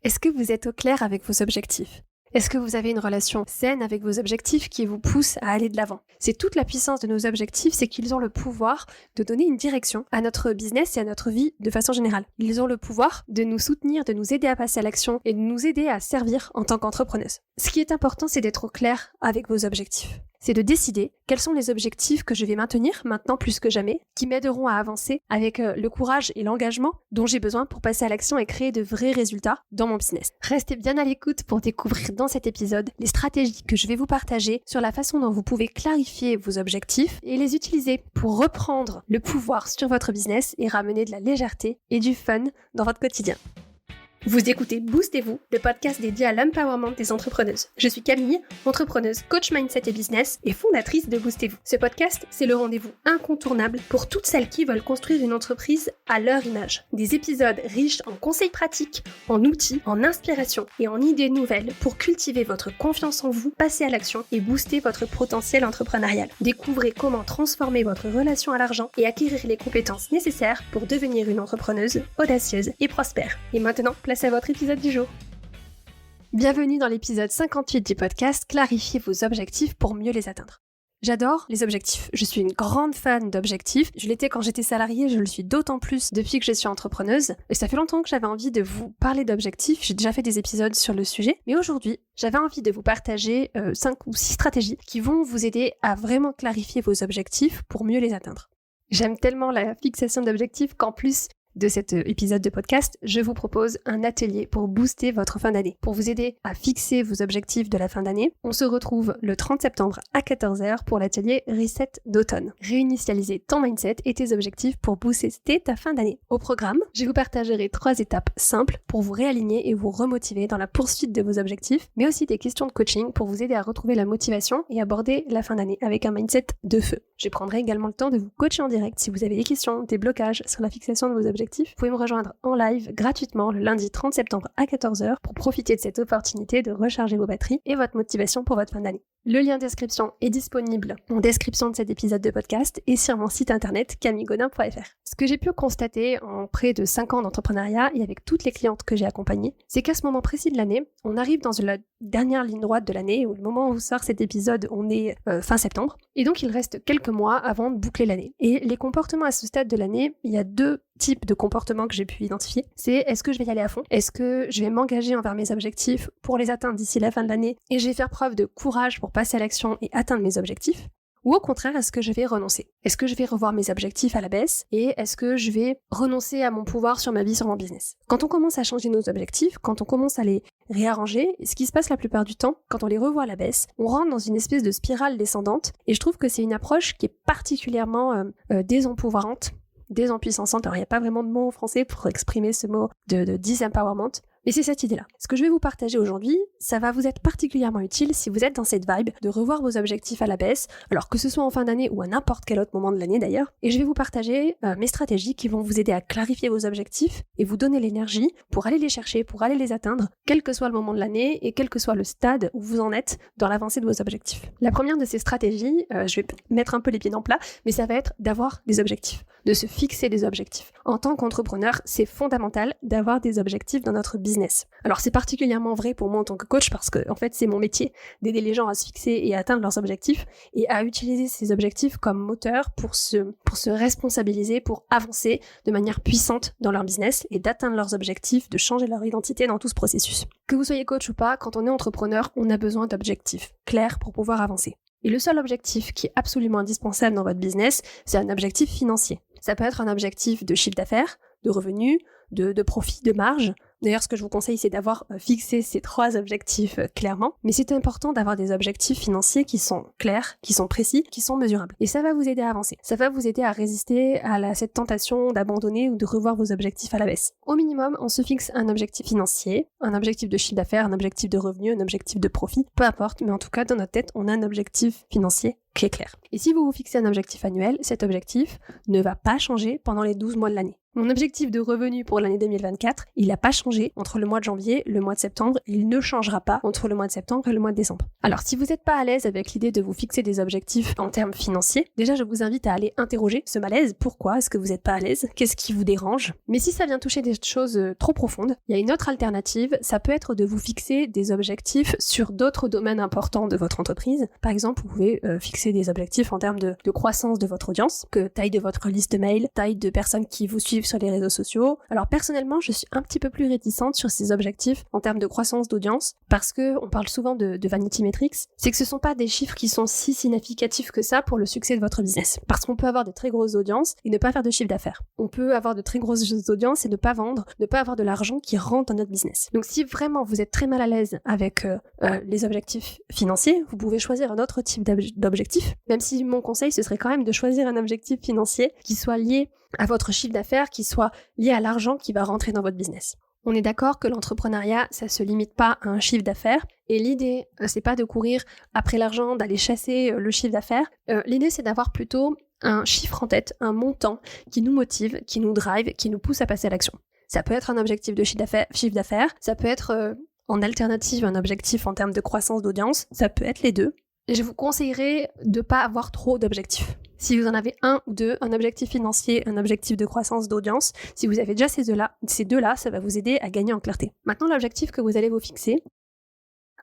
Est-ce que vous êtes au clair avec vos objectifs ? Est-ce que vous avez une relation saine avec vos objectifs qui vous pousse à aller de l'avant ? C'est toute la puissance de nos objectifs, c'est qu'ils ont le pouvoir de donner une direction à notre business et à notre vie de façon générale. Ils ont le pouvoir de nous soutenir, de nous aider à passer à l'action et de nous aider à servir en tant qu'entrepreneuse. Ce qui est important, c'est d'être au clair avec vos objectifs. C'est de décider quels sont les objectifs que je vais maintenir maintenant plus que jamais, qui m'aideront à avancer avec le courage et l'engagement dont j'ai besoin pour passer à l'action et créer de vrais résultats dans mon business. Restez bien à l'écoute pour découvrir dans cet épisode les stratégies que je vais vous partager sur la façon dont vous pouvez clarifier vos objectifs et les utiliser pour reprendre le pouvoir sur votre business et ramener de la légèreté et du fun dans votre quotidien. Vous écoutez Boostez-vous, le podcast dédié à l'empowerment des entrepreneuses. Je suis Camille, entrepreneuse, coach mindset et business et fondatrice de Boostez-vous. Ce podcast, c'est le rendez-vous incontournable pour toutes celles qui veulent construire une entreprise à leur image. Des épisodes riches en conseils pratiques, en outils, en inspiration et en idées nouvelles pour cultiver votre confiance en vous, passer à l'action et booster votre potentiel entrepreneurial. Découvrez comment transformer votre relation à l'argent et acquérir les compétences nécessaires pour devenir une entrepreneuse audacieuse et prospère. Et maintenant, place à votre épisode du jour. Bienvenue dans l'épisode 58 du podcast Clarifiez vos objectifs pour mieux les atteindre. J'adore les objectifs. Je suis une grande fan d'objectifs. Je l'étais quand j'étais salariée, je le suis d'autant plus depuis que je suis entrepreneuse. Et ça fait longtemps que j'avais envie de vous parler d'objectifs. J'ai déjà fait des épisodes sur le sujet. Mais aujourd'hui, j'avais envie de vous partager 5 ou 6 stratégies qui vont vous aider à vraiment clarifier vos objectifs pour mieux les atteindre. J'aime tellement la fixation d'objectifs qu'en plus de cet épisode de podcast, je vous propose un atelier pour booster votre fin d'année. Pour vous aider à fixer vos objectifs de la fin d'année, on se retrouve le 30 septembre à 14h pour l'atelier Reset d'automne. Réinitialiser ton mindset et tes objectifs pour booster ta fin d'année. Au programme, je vous partagerai 3 étapes simples pour vous réaligner et vous remotiver dans la poursuite de vos objectifs, mais aussi des questions de coaching pour vous aider à retrouver la motivation et aborder la fin d'année avec un mindset de feu. Je prendrai également le temps de vous coacher en direct si vous avez des questions, des blocages sur la fixation de vos objectifs. Vous pouvez me rejoindre en live gratuitement le lundi 30 septembre à 14h pour profiter de cette opportunité de recharger vos batteries et votre motivation pour votre fin d'année. Le lien d'inscription est disponible en description de cet épisode de podcast et sur mon site internet camillegodin.fr. Ce que j'ai pu constater en près de 5 ans d'entrepreneuriat et avec toutes les clientes que j'ai accompagnées, c'est qu'à ce moment précis de l'année, on arrive dans la dernière ligne droite de l'année, ou le moment où sort cet épisode, on est fin septembre, et donc il reste quelques mois avant de boucler l'année. Et les comportements à ce stade de l'année, il y a 2 types de comportements que j'ai pu identifier. C'est est-ce que je vais y aller à fond ? Est-ce que je vais m'engager envers mes objectifs pour les atteindre d'ici la fin de l'année et je vais faire preuve de courage pour passer à l'action et atteindre mes objectifs ? Ou au contraire, est-ce que je vais renoncer ? Est-ce que je vais revoir mes objectifs à la baisse ? Et est-ce que je vais renoncer à mon pouvoir sur ma vie, sur mon business ? Quand on commence à changer nos objectifs, quand on commence à les réarranger, ce qui se passe la plupart du temps, quand on les revoit à la baisse, on rentre dans une espèce de spirale descendante. Et je trouve que c'est une approche qui est particulièrement désempouvoirante, désempuissante. Alors il n'y a pas vraiment de mot en français pour exprimer ce mot de disempowerment. Et c'est cette idée-là. Ce que je vais vous partager aujourd'hui, ça va vous être particulièrement utile si vous êtes dans cette vibe de revoir vos objectifs à la baisse, alors que ce soit en fin d'année ou à n'importe quel autre moment de l'année d'ailleurs. Et je vais vous partager mes stratégies qui vont vous aider à clarifier vos objectifs et vous donner l'énergie pour aller les chercher, pour aller les atteindre, quel que soit le moment de l'année et quel que soit le stade où vous en êtes dans l'avancée de vos objectifs. La première de ces stratégies, je vais mettre un peu les pieds dans le plat, mais ça va être d'avoir des objectifs, de se fixer des objectifs. En tant qu'entrepreneur, c'est fondamental d'avoir des objectifs dans notre business. Alors c'est particulièrement vrai pour moi en tant que coach parce que en fait c'est mon métier d'aider les gens à se fixer et à atteindre leurs objectifs et à utiliser ces objectifs comme moteur pour se responsabiliser, pour avancer de manière puissante dans leur business et d'atteindre leurs objectifs, de changer leur identité dans tout ce processus. Que vous soyez coach ou pas, quand on est entrepreneur, on a besoin d'objectifs clairs pour pouvoir avancer. Et le seul objectif qui est absolument indispensable dans votre business, c'est un objectif financier. Ça peut être un objectif de chiffre d'affaires, de revenus, de profit, de marge. D'ailleurs, ce que je vous conseille, c'est d'avoir fixé ces 3 objectifs clairement. Mais c'est important d'avoir des objectifs financiers qui sont clairs, qui sont précis, qui sont mesurables. Et ça va vous aider à avancer. Ça va vous aider à résister à cette tentation d'abandonner ou de revoir vos objectifs à la baisse. Au minimum, on se fixe un objectif financier, un objectif de chiffre d'affaires, un objectif de revenu, un objectif de profit. Peu importe, mais en tout cas, dans notre tête, on a un objectif financier qui est clair. Et si vous vous fixez un objectif annuel, cet objectif ne va pas changer pendant les 12 mois de l'année. Mon objectif de revenu pour l'année 2024, il n'a pas changé entre le mois de janvier et le mois de septembre, et il ne changera pas entre le mois de septembre et le mois de décembre. Alors, si vous n'êtes pas à l'aise avec l'idée de vous fixer des objectifs en termes financiers, déjà, je vous invite à aller interroger ce malaise. Pourquoi est-ce que vous n'êtes pas à l'aise? Qu'est-ce qui vous dérange? Mais si ça vient toucher des choses trop profondes, il y a une autre alternative, ça peut être de vous fixer des objectifs sur d'autres domaines importants de votre entreprise. Par exemple, vous pouvez fixer des objectifs en termes de croissance de votre audience, que taille de votre liste mail, taille de personnes qui vous suivent sur les réseaux sociaux. Alors personnellement, je suis un petit peu plus réticente sur ces objectifs en termes de croissance d'audience, parce que on parle souvent de vanity metrics, c'est que ce sont pas des chiffres qui sont si significatifs que ça pour le succès de votre business. Parce qu'on peut avoir de très grosses audiences et ne pas faire de chiffre d'affaires. On peut avoir de très grosses audiences et ne pas vendre, ne pas avoir de l'argent qui rentre dans notre business. Donc si vraiment vous êtes très mal à l'aise avec les objectifs financiers, vous pouvez choisir un autre type d'objectif, même si mon conseil ce serait quand même de choisir un objectif financier qui soit lié à votre chiffre d'affaires, qui soit lié à l'argent qui va rentrer dans votre business. On est d'accord que l'entrepreneuriat, ça se limite pas à un chiffre d'affaires, et l'idée, c'est pas de courir après l'argent, d'aller chasser le chiffre d'affaires. L'idée, c'est d'avoir plutôt un chiffre en tête, un montant qui nous motive, qui nous drive, qui nous pousse à passer à l'action. Ça peut être un objectif de chiffre d'affaires, ça peut être en alternative un objectif en termes de croissance d'audience, ça peut être les deux. Et je vous conseillerais de pas avoir trop d'objectifs. Si vous en avez un ou deux, un objectif financier, un objectif de croissance d'audience, si vous avez déjà ces deux-là, ça va vous aider à gagner en clarté. Maintenant, l'objectif que vous allez vous fixer,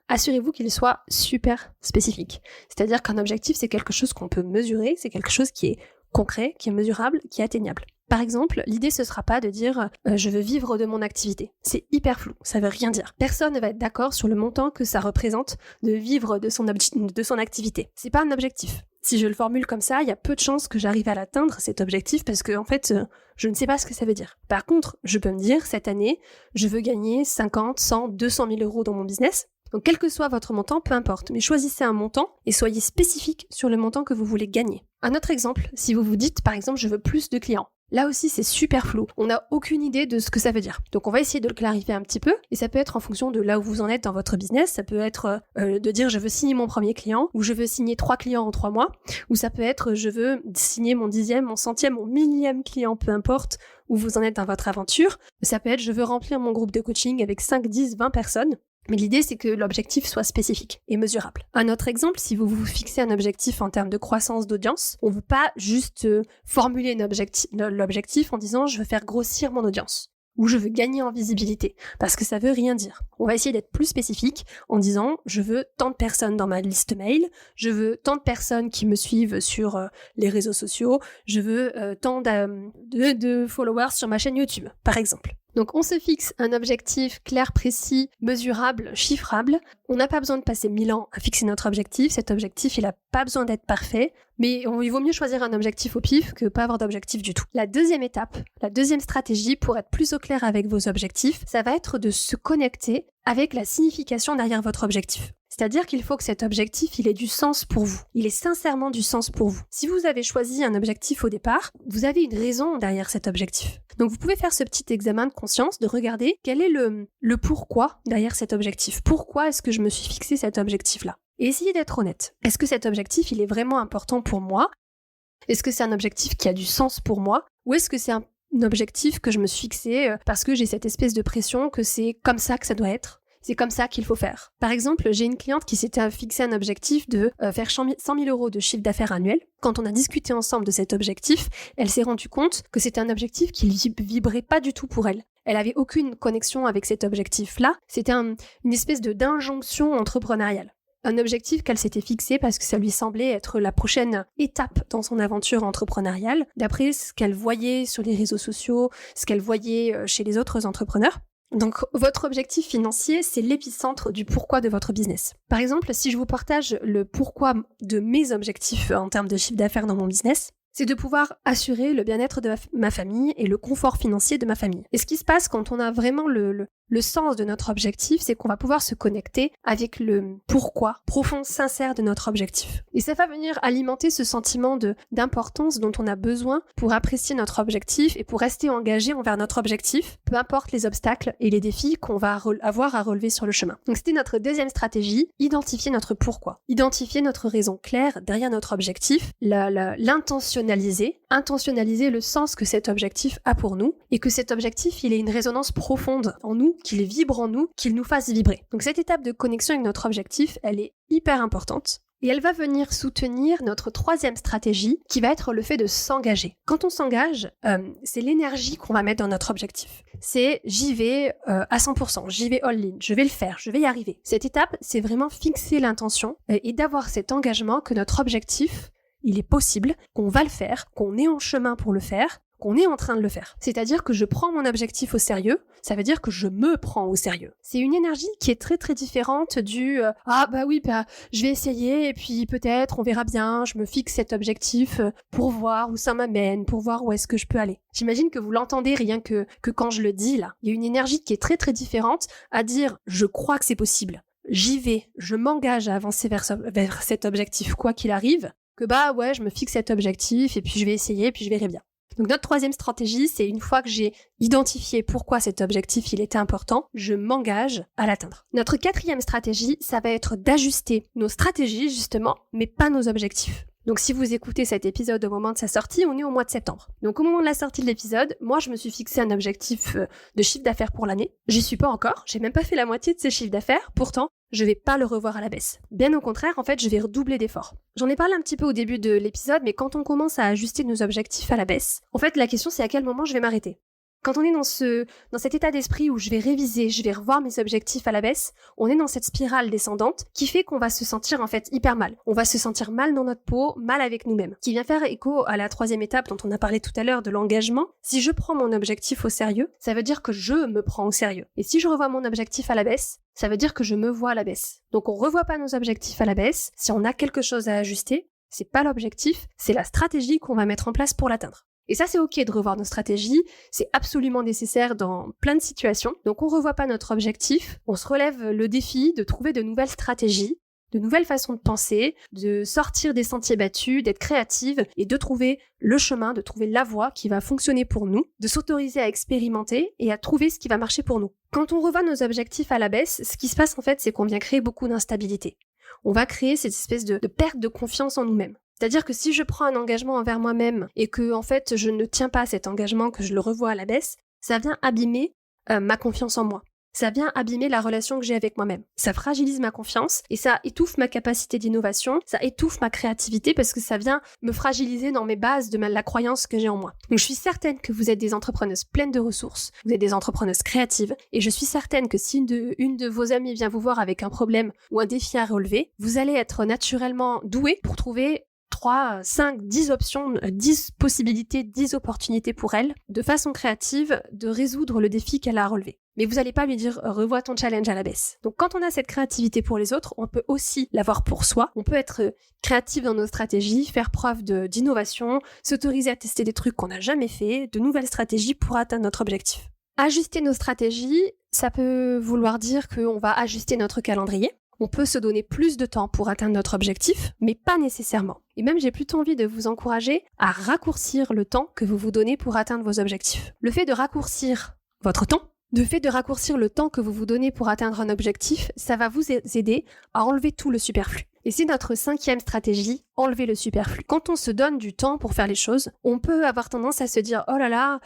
assurez-vous qu'il soit super spécifique. C'est-à-dire qu'un objectif, c'est quelque chose qu'on peut mesurer, c'est quelque chose qui est concret, qui est mesurable, qui est atteignable. Par exemple, l'idée ce sera pas de dire je veux vivre de mon activité. C'est hyper flou, ça veut rien dire. Personne ne va être d'accord sur le montant que ça représente de vivre de son activité. C'est pas un objectif. Si je le formule comme ça, il y a peu de chances que j'arrive à l'atteindre, cet objectif, parce que en fait, je ne sais pas ce que ça veut dire. Par contre, je peux me dire, cette année, je veux gagner 50, 100, 200 000 euros dans mon business. Donc quel que soit votre montant, peu importe, mais choisissez un montant et soyez spécifique sur le montant que vous voulez gagner. Un autre exemple, si vous vous dites, par exemple, je veux plus de clients. Là aussi, c'est super flou. On n'a aucune idée de ce que ça veut dire. Donc on va essayer de le clarifier un petit peu, et ça peut être en fonction de là où vous en êtes dans votre business. Ça peut être de dire je veux signer mon premier client, ou je veux signer 3 clients en 3 mois, ou ça peut être je veux signer mon 10e, mon 100e, mon 1000e client, peu importe où vous en êtes dans votre aventure. Ça peut être je veux remplir mon groupe de coaching avec 5, 10, 20 personnes. Mais l'idée, c'est que l'objectif soit spécifique et mesurable. Un autre exemple, si vous vous fixez un objectif en termes de croissance d'audience, on ne veut pas juste formuler l'objectif en disant « je veux faire grossir mon audience » ou « je veux gagner en visibilité », parce que ça veut rien dire. On va essayer d'être plus spécifique en disant « je veux tant de personnes dans ma liste mail, je veux tant de personnes qui me suivent sur les réseaux sociaux, je veux tant de followers sur ma chaîne YouTube », par exemple. Donc on se fixe un objectif clair, précis, mesurable, chiffrable. On n'a pas besoin de passer 1000 ans à fixer notre objectif. Cet objectif, il n'a pas besoin d'être parfait. Mais il vaut mieux choisir un objectif au pif que pas avoir d'objectif du tout. La deuxième étape, la deuxième stratégie pour être plus au clair avec vos objectifs, ça va être de se connecter avec la signification derrière votre objectif. C'est-à-dire qu'il faut que cet objectif, il ait du sens pour vous. Il ait sincèrement du sens pour vous. Si vous avez choisi un objectif au départ, vous avez une raison derrière cet objectif. Donc vous pouvez faire ce petit examen de conscience, de regarder quel est le pourquoi derrière cet objectif. Pourquoi est-ce que je me suis fixé cet objectif-là? Et essayez d'être honnête. Est-ce que cet objectif, il est vraiment important pour moi? Est-ce que c'est un objectif qui a du sens pour moi? Ou est-ce que c'est un objectif que je me suis fixé parce que j'ai cette espèce de pression que c'est comme ça que ça doit être? C'est comme ça qu'il faut faire. Par exemple, j'ai une cliente qui s'était fixé un objectif de faire 100 000 euros de chiffre d'affaires annuel. Quand on a discuté ensemble de cet objectif, elle s'est rendue compte que c'était un objectif qui vibrait pas du tout pour elle. Elle avait aucune connexion avec cet objectif-là. C'était une espèce d'injonction entrepreneuriale. Un objectif qu'elle s'était fixé parce que ça lui semblait être la prochaine étape dans son aventure entrepreneuriale, d'après ce qu'elle voyait sur les réseaux sociaux, ce qu'elle voyait chez les autres entrepreneurs. Donc, votre objectif financier, c'est l'épicentre du pourquoi de votre business. Par exemple, si je vous partage le pourquoi de mes objectifs en termes de chiffre d'affaires dans mon business, c'est de pouvoir assurer le bien-être de ma famille et le confort financier de ma famille. Et ce qui se passe quand on a vraiment Le sens de notre objectif, c'est qu'on va pouvoir se connecter avec le pourquoi profond, sincère de notre objectif. Et ça va venir alimenter ce sentiment d'importance dont on a besoin pour apprécier notre objectif et pour rester engagé envers notre objectif, peu importe les obstacles et les défis qu'on va avoir à relever sur le chemin. Donc c'était notre deuxième stratégie, identifier notre pourquoi. Identifier notre raison claire derrière notre objectif, l'intentionnaliser, intentionnaliser le sens que cet objectif a pour nous et que cet objectif, il ait une résonance profonde en nous, qu'il vibre en nous, qu'il nous fasse vibrer. Donc cette étape de connexion avec notre objectif, elle est hyper importante. Et elle va venir soutenir notre troisième stratégie, qui va être le fait de s'engager. Quand on s'engage, c'est l'énergie qu'on va mettre dans notre objectif. C'est j'y vais à 100%, j'y vais all-in, je vais le faire, je vais y arriver. Cette étape, c'est vraiment fixer l'intention et d'avoir cet engagement que notre objectif, il est possible, qu'on va le faire, qu'on est en chemin pour le faire, qu'on est en train de le faire. C'est-à-dire que je prends mon objectif au sérieux, ça veut dire que je me prends au sérieux. C'est une énergie qui est très très différente du je vais essayer et puis peut-être on verra bien, je me fixe cet objectif pour voir où ça m'amène, pour voir où est-ce que je peux aller. J'imagine que vous l'entendez rien que quand je le dis là. Il y a une énergie qui est très très différente à dire je crois que c'est possible. J'y vais, je m'engage à avancer vers cet objectif quoi qu'il arrive, que je me fixe cet objectif et puis je vais essayer et puis je verrai bien. Donc notre troisième stratégie, c'est une fois que j'ai identifié pourquoi cet objectif il était important, je m'engage à l'atteindre. Notre quatrième stratégie, ça va être d'ajuster nos stratégies justement, mais pas nos objectifs. Donc si vous écoutez cet épisode au moment de sa sortie, on est au mois de septembre. Donc au moment de la sortie de l'épisode, moi je me suis fixé un objectif de chiffre d'affaires pour l'année. J'y suis pas encore, j'ai même pas fait la moitié de ces chiffres d'affaires, pourtant je vais pas le revoir à la baisse. Bien au contraire, en fait, je vais redoubler d'efforts. J'en ai parlé un petit peu au début de l'épisode, mais quand on commence à ajuster nos objectifs à la baisse, en fait la question c'est à quel moment je vais m'arrêter. Quand on est dans cet état d'esprit où je vais réviser, je vais revoir mes objectifs à la baisse, on est dans cette spirale descendante qui fait qu'on va se sentir en fait hyper mal. On va se sentir mal dans notre peau, mal avec nous-mêmes. Qui vient faire écho à la troisième étape dont on a parlé tout à l'heure de l'engagement. Si je prends mon objectif au sérieux, ça veut dire que je me prends au sérieux. Et si je revois mon objectif à la baisse, ça veut dire que je me vois à la baisse. Donc on revoit pas nos objectifs à la baisse. Si on a quelque chose à ajuster, c'est pas l'objectif, c'est la stratégie qu'on va mettre en place pour l'atteindre. Et ça, c'est ok de revoir nos stratégies, c'est absolument nécessaire dans plein de situations. Donc on revoit pas notre objectif, on se relève le défi de trouver de nouvelles stratégies, de nouvelles façons de penser, de sortir des sentiers battus, d'être créative et de trouver le chemin, de trouver la voie qui va fonctionner pour nous, de s'autoriser à expérimenter et à trouver ce qui va marcher pour nous. Quand on revoit nos objectifs à la baisse, ce qui se passe en fait, c'est qu'on vient créer beaucoup d'instabilité. On va créer cette espèce de perte de confiance en nous-mêmes. C'est-à-dire que si je prends un engagement envers moi-même et que en fait je ne tiens pas à cet engagement, que je le revois à la baisse, ça vient abîmer ma confiance en moi. Ça vient abîmer la relation que j'ai avec moi-même. Ça fragilise ma confiance et ça étouffe ma capacité d'innovation, ça étouffe ma créativité parce que ça vient me fragiliser dans mes bases de la croyance que j'ai en moi. Donc je suis certaine que vous êtes des entrepreneuses pleines de ressources, vous êtes des entrepreneuses créatives et je suis certaine que si une de vos amies vient vous voir avec un problème ou un défi à relever, vous allez être naturellement douée pour trouver 3, 5, 10 options, 10 possibilités, 10 opportunités pour elle, de façon créative, de résoudre le défi qu'elle a à relever. Mais vous n'allez pas lui dire « revois ton challenge à la baisse ». Donc quand on a cette créativité pour les autres, on peut aussi l'avoir pour soi. On peut être créatif dans nos stratégies, faire preuve d'innovation, s'autoriser à tester des trucs qu'on n'a jamais fait, de nouvelles stratégies pour atteindre notre objectif. Ajuster nos stratégies, ça peut vouloir dire qu'on va ajuster notre calendrier. On peut se donner plus de temps pour atteindre notre objectif, mais pas nécessairement. Et même j'ai plutôt envie de vous encourager à raccourcir le temps que vous vous donnez pour atteindre vos objectifs. Le fait de raccourcir votre temps, le temps que vous vous donnez pour atteindre un objectif, ça va vous aider à enlever tout le superflu. Et c'est notre 5e stratégie, enlever le superflu. Quand on se donne du temps pour faire les choses, on peut avoir tendance à se dire « Oh là là,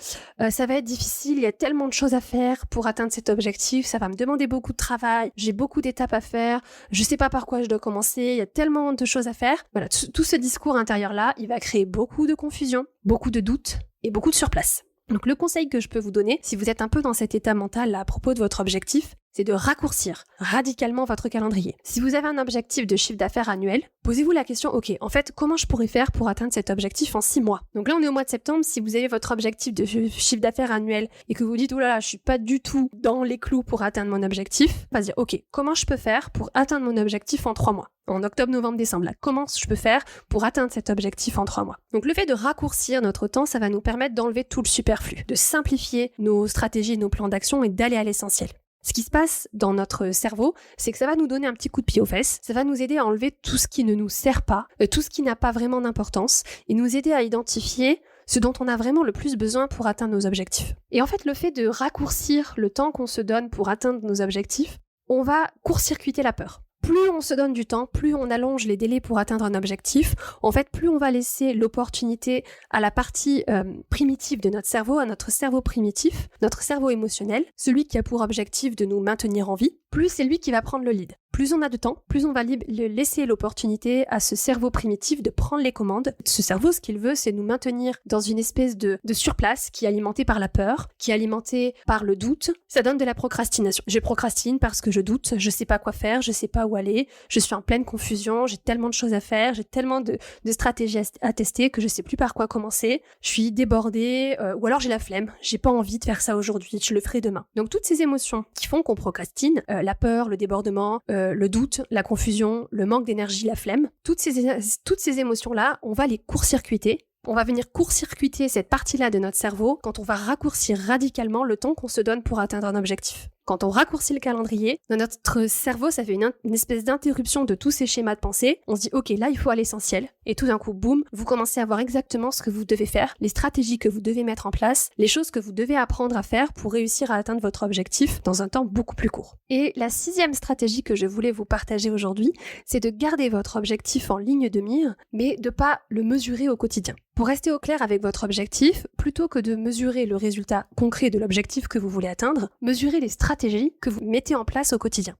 ça va être difficile, il y a tellement de choses à faire pour atteindre cet objectif, ça va me demander beaucoup de travail, j'ai beaucoup d'étapes à faire, je sais pas par quoi je dois commencer, il y a tellement de choses à faire. » Voilà, tout ce discours intérieur-là, il va créer beaucoup de confusion, beaucoup de doutes et beaucoup de surplace. Donc le conseil que je peux vous donner, si vous êtes un peu dans cet état mental là, à propos de votre objectif, c'est de raccourcir radicalement votre calendrier. Si vous avez un objectif de chiffre d'affaires annuel, posez-vous la question, ok, en fait, comment je pourrais faire pour atteindre cet objectif en 6 mois? Donc là, on est au mois de septembre, si vous avez votre objectif de chiffre d'affaires annuel et que vous dites, oh là là, je suis pas du tout dans les clous pour atteindre mon objectif, on va se dire, ok, comment je peux faire pour atteindre mon objectif en 3 mois? En octobre, novembre, décembre, là, comment je peux faire pour atteindre cet objectif en 3 mois? Donc le fait de raccourcir notre temps, ça va nous permettre d'enlever tout le superflu, de simplifier nos stratégies, nos plans d'action et d'aller à l'essentiel. Ce qui se passe dans notre cerveau, c'est que ça va nous donner un petit coup de pied aux fesses, ça va nous aider à enlever tout ce qui ne nous sert pas, tout ce qui n'a pas vraiment d'importance, et nous aider à identifier ce dont on a vraiment le plus besoin pour atteindre nos objectifs. Et en fait, le fait de raccourcir le temps qu'on se donne pour atteindre nos objectifs, on va court-circuiter la peur. Plus on se donne du temps, plus on allonge les délais pour atteindre un objectif, en fait, plus on va laisser l'opportunité à la partie primitive de notre cerveau, à notre cerveau primitif, notre cerveau émotionnel, celui qui a pour objectif de nous maintenir en vie, plus c'est lui qui va prendre le lead. Plus on a de temps, plus on va laisser l'opportunité à ce cerveau primitif de prendre les commandes. Ce cerveau, ce qu'il veut, c'est nous maintenir dans une espèce de surplace qui est alimentée par la peur, qui est alimentée par le doute. Ça donne de la procrastination. Je procrastine parce que je doute, je sais pas quoi faire, je sais pas où aller, je suis en pleine confusion, j'ai tellement de choses à faire, j'ai tellement de stratégies à tester que je sais plus par quoi commencer, je suis débordée, ou alors j'ai la flemme, j'ai pas envie de faire ça aujourd'hui, je le ferai demain. Donc toutes ces émotions qui font qu'on procrastine, la peur, le débordement, le doute, la confusion, le manque d'énergie, la flemme, toutes ces émotions-là, on va les court-circuiter. On va venir court-circuiter cette partie-là de notre cerveau quand on va raccourcir radicalement le temps qu'on se donne pour atteindre un objectif. Quand on raccourcit le calendrier, dans notre cerveau, ça fait une espèce d'interruption de tous ces schémas de pensée. On se dit, ok, là, il faut à l'essentiel. Et tout d'un coup, boum, vous commencez à voir exactement ce que vous devez faire, les stratégies que vous devez mettre en place, les choses que vous devez apprendre à faire pour réussir à atteindre votre objectif dans un temps beaucoup plus court. Et la 6e stratégie que je voulais vous partager aujourd'hui, c'est de garder votre objectif en ligne de mire, mais de pas le mesurer au quotidien. Pour rester au clair avec votre objectif, plutôt que de mesurer le résultat concret de l'objectif que vous voulez atteindre, mesurez les stratégies que vous mettez en place au quotidien.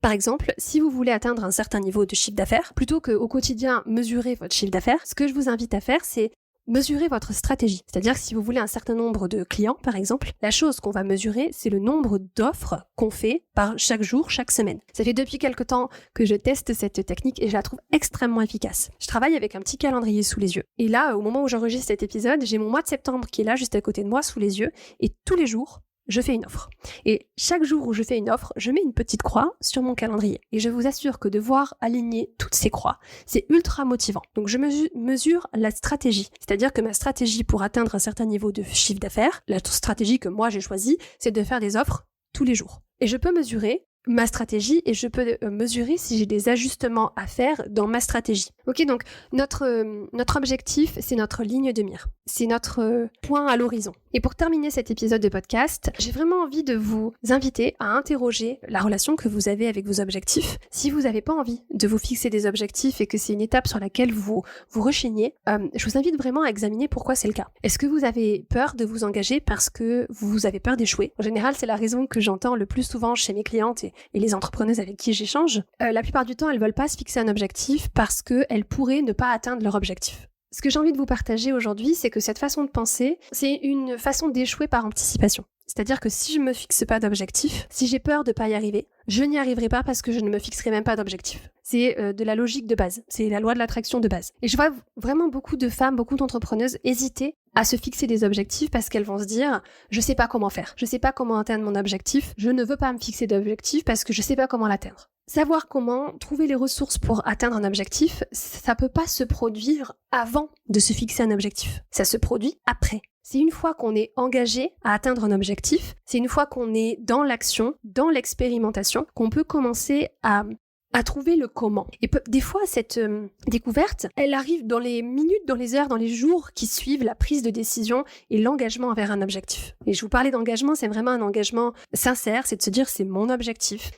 Par exemple, si vous voulez atteindre un certain niveau de chiffre d'affaires, plutôt qu'au quotidien mesurer votre chiffre d'affaires, ce que je vous invite à faire, c'est mesurer votre stratégie. C'est-à-dire que si vous voulez un certain nombre de clients, par exemple, la chose qu'on va mesurer, c'est le nombre d'offres qu'on fait par chaque jour, chaque semaine. Ça fait depuis quelque temps que je teste cette technique et je la trouve extrêmement efficace. Je travaille avec un petit calendrier sous les yeux. Et là, au moment où j'enregistre cet épisode, j'ai mon mois de septembre qui est là, juste à côté de moi, sous les yeux. Et tous les jours, je fais une offre. Et chaque jour où je fais une offre, je mets une petite croix sur mon calendrier. Et je vous assure que de voir aligner toutes ces croix, c'est ultra motivant. Donc je mesure la stratégie. C'est-à-dire que ma stratégie pour atteindre un certain niveau de chiffre d'affaires, la stratégie que moi j'ai choisie, c'est de faire des offres tous les jours. Et je peux mesurer ma stratégie et je peux mesurer si j'ai des ajustements à faire dans ma stratégie. Ok, donc notre objectif, c'est notre ligne de mire. C'est notre point à l'horizon. Et pour terminer cet épisode de podcast, j'ai vraiment envie de vous inviter à interroger la relation que vous avez avec vos objectifs. Si vous n'avez pas envie de vous fixer des objectifs et que c'est une étape sur laquelle vous rechignez, je vous invite vraiment à examiner pourquoi c'est le cas. Est-ce que vous avez peur de vous engager parce que vous avez peur d'échouer ? En général, c'est la raison que j'entends le plus souvent chez mes clientes et les entrepreneuses avec qui j'échange. La plupart du temps, elles veulent pas se fixer un objectif parce qu'elles pourraient ne pas atteindre leur objectif. Ce que j'ai envie de vous partager aujourd'hui, c'est que cette façon de penser, c'est une façon d'échouer par anticipation. C'est-à-dire que si je me fixe pas d'objectif, si j'ai peur de pas y arriver, je n'y arriverai pas parce que je ne me fixerai même pas d'objectif. C'est de la logique de base, c'est la loi de l'attraction de base. Et je vois vraiment beaucoup de femmes, beaucoup d'entrepreneuses hésiter à se fixer des objectifs parce qu'elles vont se dire « je sais pas comment faire, je sais pas comment atteindre mon objectif, je ne veux pas me fixer d'objectif parce que je sais pas comment l'atteindre ». Savoir comment trouver les ressources pour atteindre un objectif, ça peut pas se produire avant de se fixer un objectif. Ça se produit après. C'est une fois qu'on est engagé à atteindre un objectif, c'est une fois qu'on est dans l'action, dans l'expérimentation, qu'on peut commencer à trouver le comment. Et des fois, cette découverte, elle arrive dans les minutes, dans les heures, dans les jours qui suivent la prise de décision et l'engagement envers un objectif. Et je vous parlais d'engagement, c'est vraiment un engagement sincère, c'est de se dire c'est mon objectif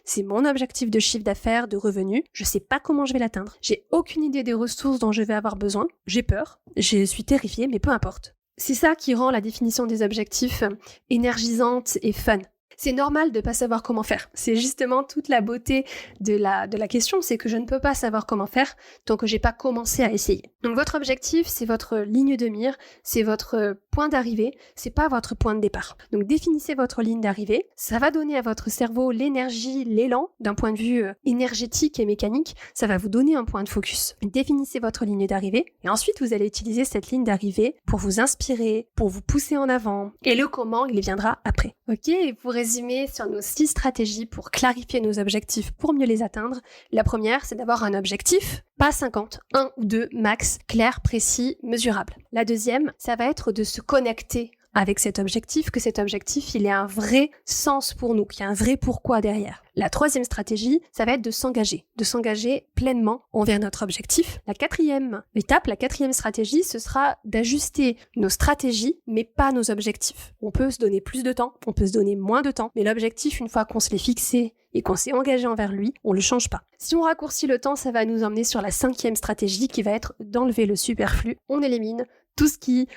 de chiffre d'affaires, de revenus, je sais pas comment je vais l'atteindre, j'ai aucune idée des ressources dont je vais avoir besoin, j'ai peur, je suis terrifiée, mais peu importe. C'est ça qui rend la définition des objectifs énergisante et fun. C'est normal de pas savoir comment faire. C'est justement toute la beauté de la question, c'est que je ne peux pas savoir comment faire tant que j'ai pas commencé à essayer. Donc votre objectif, c'est votre ligne de mire, c'est votre point d'arrivée, c'est pas votre point de départ. Donc définissez votre ligne d'arrivée, ça va donner à votre cerveau l'énergie, l'élan, d'un point de vue énergétique et mécanique, ça va vous donner un point de focus. Définissez votre ligne d'arrivée et ensuite vous allez utiliser cette ligne d'arrivée pour vous inspirer, pour vous pousser en avant et le comment, il viendra après. Ok, et pour résumer sur nos 6 stratégies pour clarifier nos objectifs pour mieux les atteindre, la première, c'est d'avoir un objectif, pas 50, 1 ou 2 max, clair, précis, mesurable. La deuxième, ça va être de se connecter avec cet objectif, que cet objectif, il ait un vrai sens pour nous, qu'il y a un vrai pourquoi derrière. La troisième stratégie, ça va être de s'engager pleinement envers notre objectif. La quatrième étape, la quatrième stratégie, ce sera d'ajuster nos stratégies, mais pas nos objectifs. On peut se donner plus de temps, on peut se donner moins de temps, mais l'objectif, une fois qu'on se l'est fixé et qu'on s'est engagé envers lui, on le change pas. Si on raccourcit le temps, ça va nous emmener sur la cinquième stratégie qui va être d'enlever le superflu. On élimine tout ce qui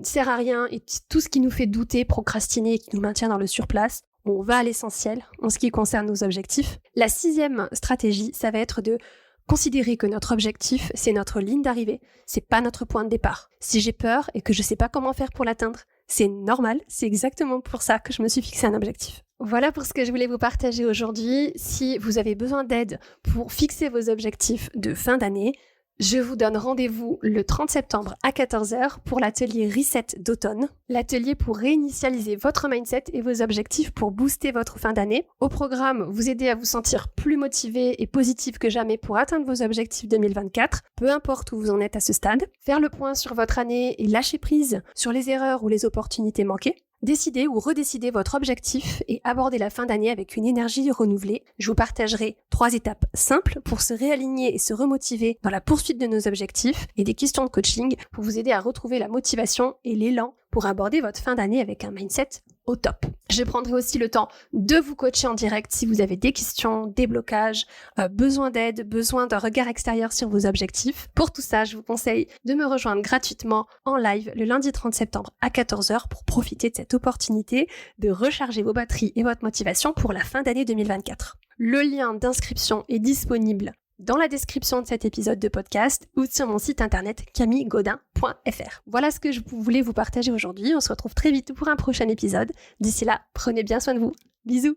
sert à rien et tout ce qui nous fait douter, procrastiner et qui nous maintient dans le surplace. On va à l'essentiel en ce qui concerne nos objectifs. La sixième stratégie, ça va être de considérer que notre objectif, c'est notre ligne d'arrivée, c'est pas notre point de départ. Si j'ai peur et que je sais pas comment faire pour l'atteindre, c'est normal, c'est exactement pour ça que je me suis fixé un objectif. Voilà pour ce que je voulais vous partager aujourd'hui. Si vous avez besoin d'aide pour fixer vos objectifs de fin d'année, je vous donne rendez-vous le 30 septembre à 14h pour l'atelier Reset d'automne, l'atelier pour réinitialiser votre mindset et vos objectifs pour booster votre fin d'année. Au programme, vous aider à vous sentir plus motivé et positif que jamais pour atteindre vos objectifs 2024, peu importe où vous en êtes à ce stade, faire le point sur votre année et lâcher prise sur les erreurs ou les opportunités manquées. Décidez ou redécidez votre objectif et abordez la fin d'année avec une énergie renouvelée. Je vous partagerai 3 étapes simples pour se réaligner et se remotiver dans la poursuite de nos objectifs et des questions de coaching pour vous aider à retrouver la motivation et l'élan pour aborder votre fin d'année avec un mindset au top. Je prendrai aussi le temps de vous coacher en direct si vous avez des questions, des blocages, besoin d'aide, besoin d'un regard extérieur sur vos objectifs. Pour tout ça, je vous conseille de me rejoindre gratuitement en live le lundi 30 septembre à 14h pour profiter de cette opportunité de recharger vos batteries et votre motivation pour la fin d'année 2024. Le lien d'inscription est disponible dans la description de cet épisode de podcast ou sur mon site internet camillegaudin.fr. Voilà ce que je voulais vous partager aujourd'hui. On se retrouve très vite pour un prochain épisode. D'ici là, prenez bien soin de vous. Bisous!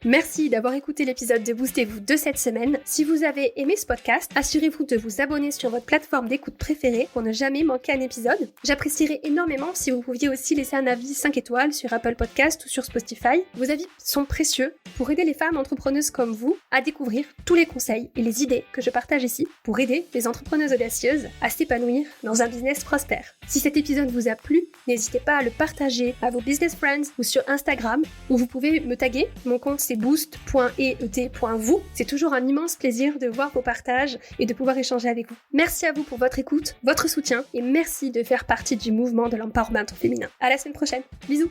Merci d'avoir écouté l'épisode de Boostez-vous de cette semaine. Si vous avez aimé ce podcast, assurez-vous de vous abonner sur votre plateforme d'écoute préférée pour ne jamais manquer un épisode. J'apprécierais énormément si vous pouviez aussi laisser un avis 5 étoiles sur Apple Podcast ou sur Spotify. Vos avis sont précieux pour aider les femmes entrepreneuses comme vous à découvrir tous les conseils et les idées que je partage ici pour aider les entrepreneuses audacieuses à s'épanouir dans un business prospère. Si cet épisode vous a plu, n'hésitez pas à le partager à vos business friends ou sur Instagram où vous pouvez me taguer. Mon compte c'est boost.et.vous. C'est toujours un immense plaisir de voir vos partages et de pouvoir échanger avec vous. Merci à vous pour votre écoute, votre soutien et merci de faire partie du mouvement de l'empowerment féminin. À la semaine prochaine. Bisous!